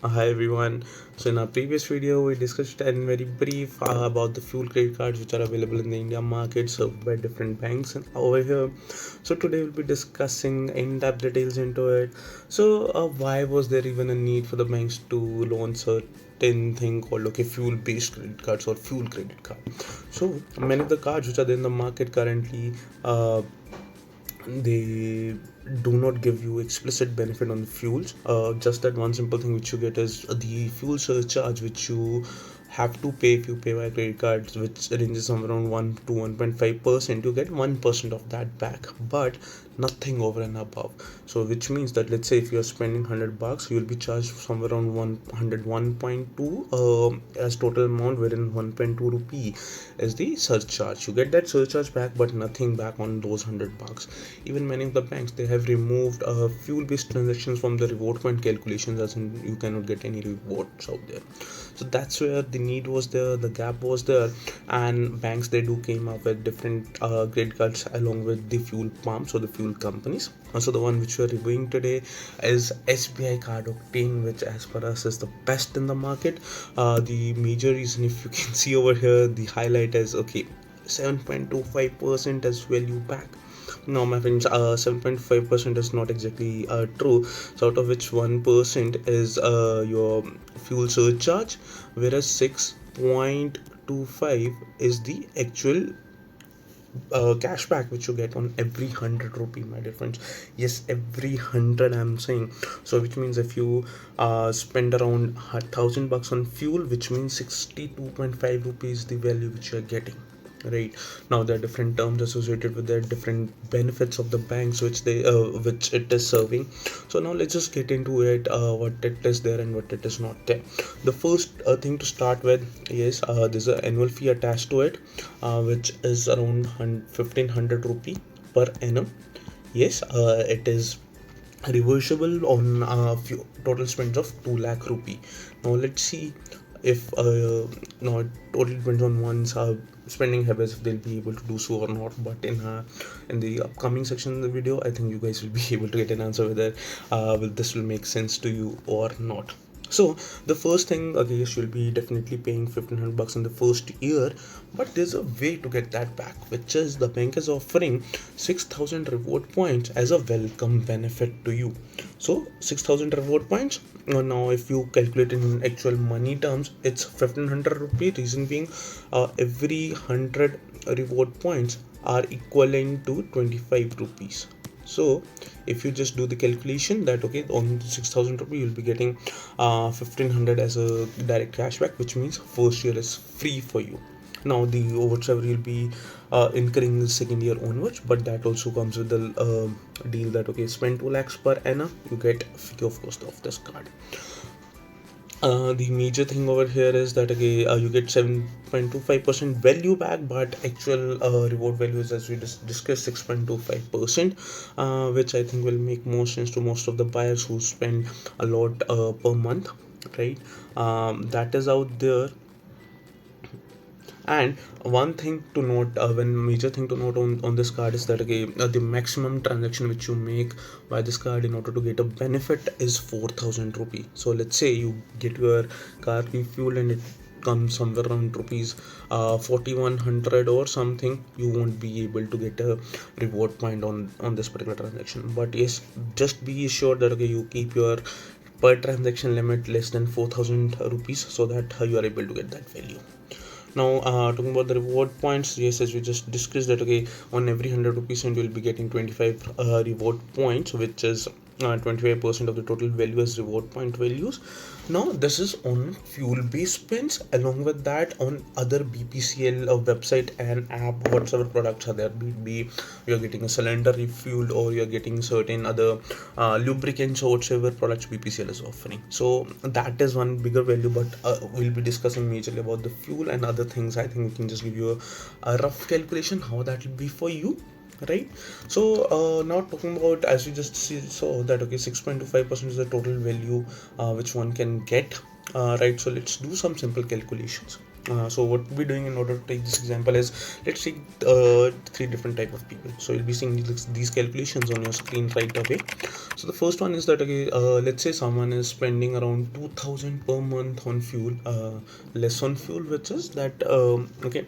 Hi everyone. So in our previous video, we discussed in very brief about the fuel credit cards which are available in the India market served by different banks and over here. So today we'll be discussing in-depth details into it. So why was there even a need for the banks to launch certain thing called fuel-based credit cards or fuel credit card? So many of the cards which are there in the market currently. They do not give you explicit benefit on the fuels. Just that one simple thing which you get is the fuel surcharge which you have to pay if you pay by credit cards, which ranges somewhere around 1 to 1.5%. You get 1% of that back, but nothing over and above. So which means that let's say if you're spending $100, you'll be charged somewhere around 101.2 as total amount, wherein 1.2 rupee is the surcharge. You get that surcharge back, but nothing back on those $100. Even many of the banks, they have removed fuel based transactions from the reward point calculations, as in you cannot get any rewards out there. So that's where the need was there, the gap was there, and banks, they do came up with different credit cards along with the fuel pumps or the fuel companies. Also the one which we are reviewing today is SBI card Octane, which as per us is the best in the market. The major reason, if you can see over here, the highlight is 7.25% as value back. No, my friends, 7.5% is not exactly true. So out of which 1% is your fuel surcharge, whereas 6.25 is the actual cashback which you get on every 100 rupee, my dear friends. Yes, every 100 I'm saying. So which means if you spend around $1,000 on fuel, which means 62.5 rupees the value which you're getting. Right now, there are different terms associated with the different benefits of the banks which it is serving. So now let's just get into it, what it is there and what it is not there. The first thing to start with is there's an annual fee attached to it, which is around 1500 rupee per annum. Yes, it is reversible on total spends of 2 lakh rupee. Now let's see if no, it totally depends on one's spending habits, if they'll be able to do so or not. But in the upcoming section of the video, I think you guys will be able to get an answer whether this will make sense to you or not. So the first thing, yes, you'll be definitely paying 1500 in the first year, but there's a way to get that back, which is the bank is offering 6000 reward points as a welcome benefit to you. So 6000 reward points. Now if you calculate in actual money terms, it's 1500 rupee. Reason being, every 100 reward points are equivalent to 25 rupees. So if you just do the calculation that on 6000 rupee you'll be getting 1500 as a direct cashback, which means first year is free for you. Now the whatsoever you'll be incurring the second year onwards, but that also comes with the deal that spend 2 lakhs per annum, you get free of cost of this card. The major thing over here is that you get 7.25% value back, but actual reward value is, as we discussed, 6.25%, which I think will make more sense to most of the buyers who spend a lot per month, right? That is out there. And one thing to note, one major thing to note on this card is that the maximum transaction which you make by this card in order to get a benefit is 4000 rupee. So let's say you get your car refueled and it comes somewhere around rupees 4100 or something, you won't be able to get a reward point on this particular transaction. But yes, just be sure that you keep your per transaction limit less than 4000 rupees, so that you are able to get that value. Now talking about the reward points, yes, as we just discussed that on every 100 rupees and you'll be getting 25 reward points, which is 25% of the total value as reward point values. Now this is on fuel based spends. Along with that, on other BPCL website and app, whatsoever products are there, be you're getting a cylinder refueled or you're getting certain other lubricants or whatsoever products BPCL is offering. So that is one bigger value, but we'll be discussing majorly about the fuel and other things. I think we can just give you a rough calculation how that will be for you, right? So now talking about, as you just saw that 6.25% is the total value which one can get, right? So let's do some simple calculations. So what we're doing in order to take this example is, let's take three different type of people. So you'll be seeing these calculations on your screen right away. So the first one is that, okay, let's say someone is spending around 2000 per month on fuel, less on fuel, which is that, okay.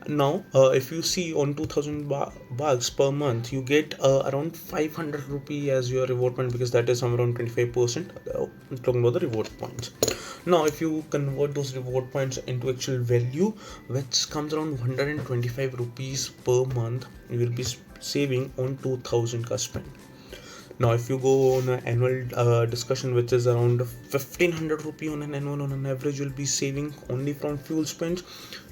Now if you see on 2000 bucks per month, you get around 500 rupee as your reward point, because that is somewhere around 25%, talking about the reward points. Now if you convert those reward points into actual value, which comes around 125 rupees per month, you will be saving on 2000 ka spend. Now if you go on an annual discussion, which is around 1500 rupee on an annual, on an average you'll be saving only from fuel spends.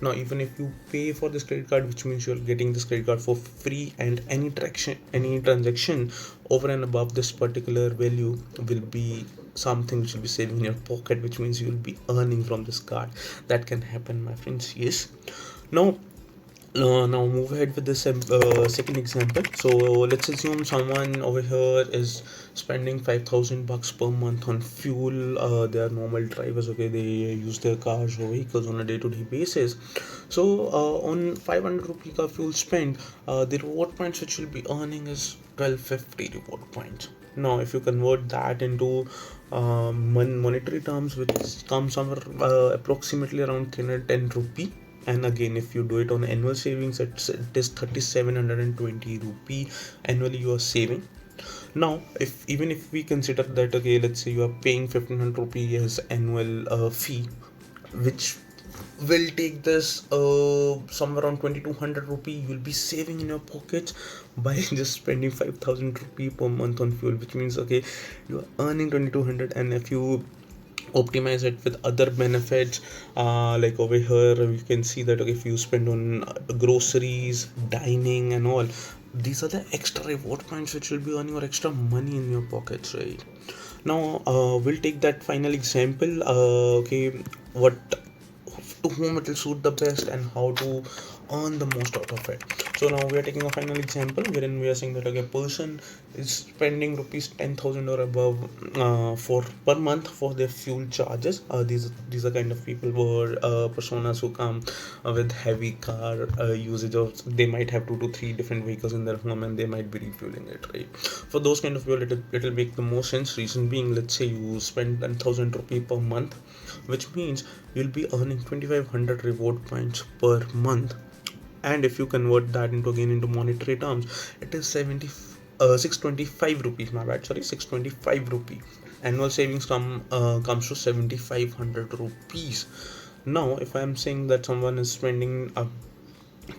Now even if you pay for this credit card, which means you're getting this credit card for free, and any transaction over and above this particular value will be something which will be saving in your pocket, which means you'll be earning from this card. That can happen, my friends. Yes. Now move ahead with this second example. So let's assume someone over here is spending 5000 bucks per month on fuel. They are normal drivers, okay, they use their cars or vehicles on a day-to-day basis. So on 500 rupee ka fuel spend, the reward points which will be earning is 1250 reward points. Now if you convert that into monetary terms, which comes somewhere approximately around 310 rupee, and again if you do it on annual savings, it is 3720 rupee annually you are saving. Now if we consider that, okay, let's say you are paying 1500 rupee as annual fee, which will take this somewhere around 2200 rupee you'll be saving in your pockets by just spending 5000 rupee per month on fuel, which means, okay, you are earning 2200. And if you optimize it with other benefits, like over here you can see that, okay, if you spend on groceries, dining and all, these are the extra reward points which will be earning, or extra money in your pockets, right? Now we'll take that final example, okay, what to whom it will suit the best and how to earn the most out of it. So now we are taking a final example wherein we are saying that, okay, a person is spending rupees 10,000 or above for per month for their fuel charges. These are kind of people who are personas who come with heavy car usage of, they might have 2 to 3 different vehicles in their home and they might be refueling it, right? For those kind of people, it'll make the most sense. Reason being, let's say you spend 10,000 rupee per month, which means you'll be earning 2500 reward points per month. And if you convert that into, again, into monetary terms, it is 625 rupees, my bad, sorry, 625 rupee. Annual savings comes to 7500 rupees. Now if I am saying that someone is spending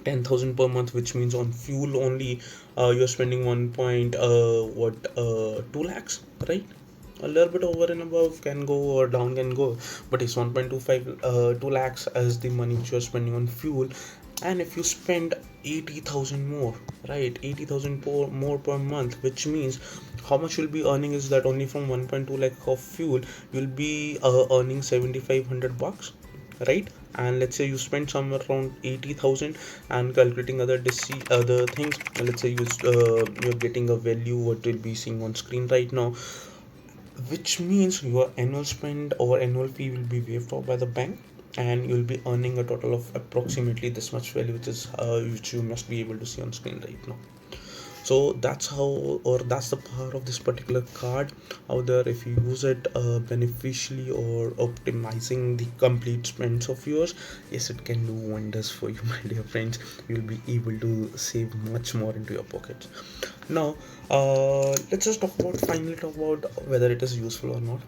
10,000 per month, which means on fuel only you're spending 2 lakhs, right? A little bit over and above can go, or down can go, but it's 1.25 2 lakhs as the money which you're spending on fuel. And if you spend 80,000 more, right, 80,000 more per month, which means how much you'll be earning is that only from 1.2 lakh of fuel you'll be earning 7500 bucks, right? And let's say you spend somewhere around 80,000, and calculating other things, let's say you're getting a value what you'll be seeing on screen right now, which means your annual spend or annual fee will be waived off by the bank, and you'll be earning a total of approximately this much value, which you must be able to see on screen right now. So that's how, or that's the power of this particular card out there. If you use it beneficially or optimizing the complete spends of yours, yes, it can do wonders for you, my dear friends. You'll be able to save much more into your pockets. Now let's just finally talk about whether it is useful or not.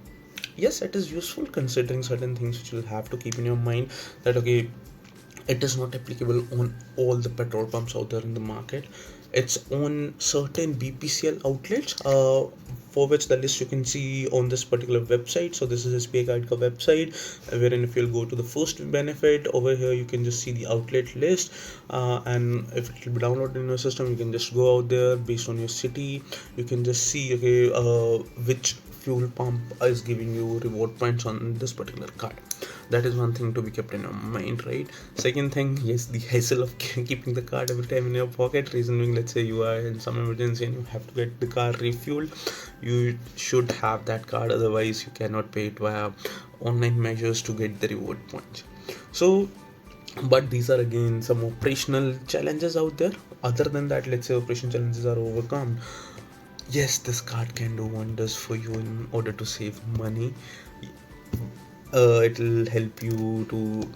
Yes, it is useful, considering certain things which you'll have to keep in your mind, that, okay, it is not applicable on all the petrol pumps out there in the market. It's on certain BPCL outlets, for which the list you can see on this particular website. So this is SBI Guide website, wherein if you'll go to the first benefit over here, you can just see the outlet list, and if it will be downloaded in your system, you can just go out there based on your city. You can just see, okay, which fuel pump is giving you reward points on this particular card. That is one thing to be kept in your mind, right? Second thing, yes, the hassle of keeping the card every time in your pocket. Reason being, let's say you are in some emergency and you have to get the car refueled, you should have that card, otherwise you cannot pay it via online measures to get the reward points. So But these are again some operational challenges out there. Other than that, let's say operational challenges are overcome, yes, this card can do wonders for you in order to save money. It'll help you to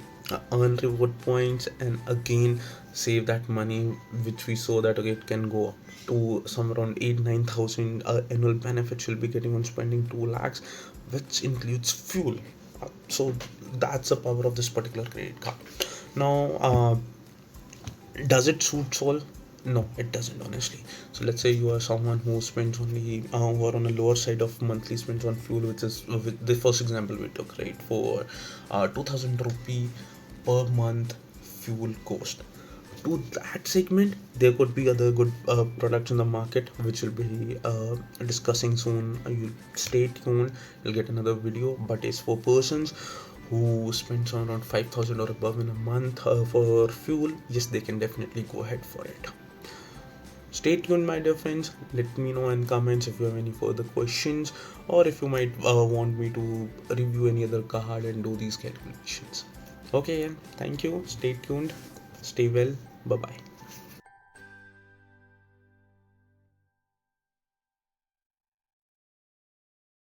earn reward points and again save that money, which we saw that okay, it can go up to some around 8 9,000 annual benefits you'll be getting on spending 2 lakhs, which includes fuel. So that's the power of this particular credit card. Now, does it suit all? No, it doesn't, honestly. So let's say you are someone who spends only who are on a lower side of monthly spends on fuel, which is with the first example we took, right, for 2000 rupee per month fuel cost. To that segment, there could be other good products in the market, which will be discussing soon. You stay tuned, you'll get another video. But it's for persons who spends around 5,000 or above in a month for fuel, yes, they can definitely go ahead for it. Stay tuned, my dear friends. Let me know in comments if you have any further questions, or if you might want me to review any other card and do these calculations. Okay, and thank you. Stay tuned. Stay well. Bye bye.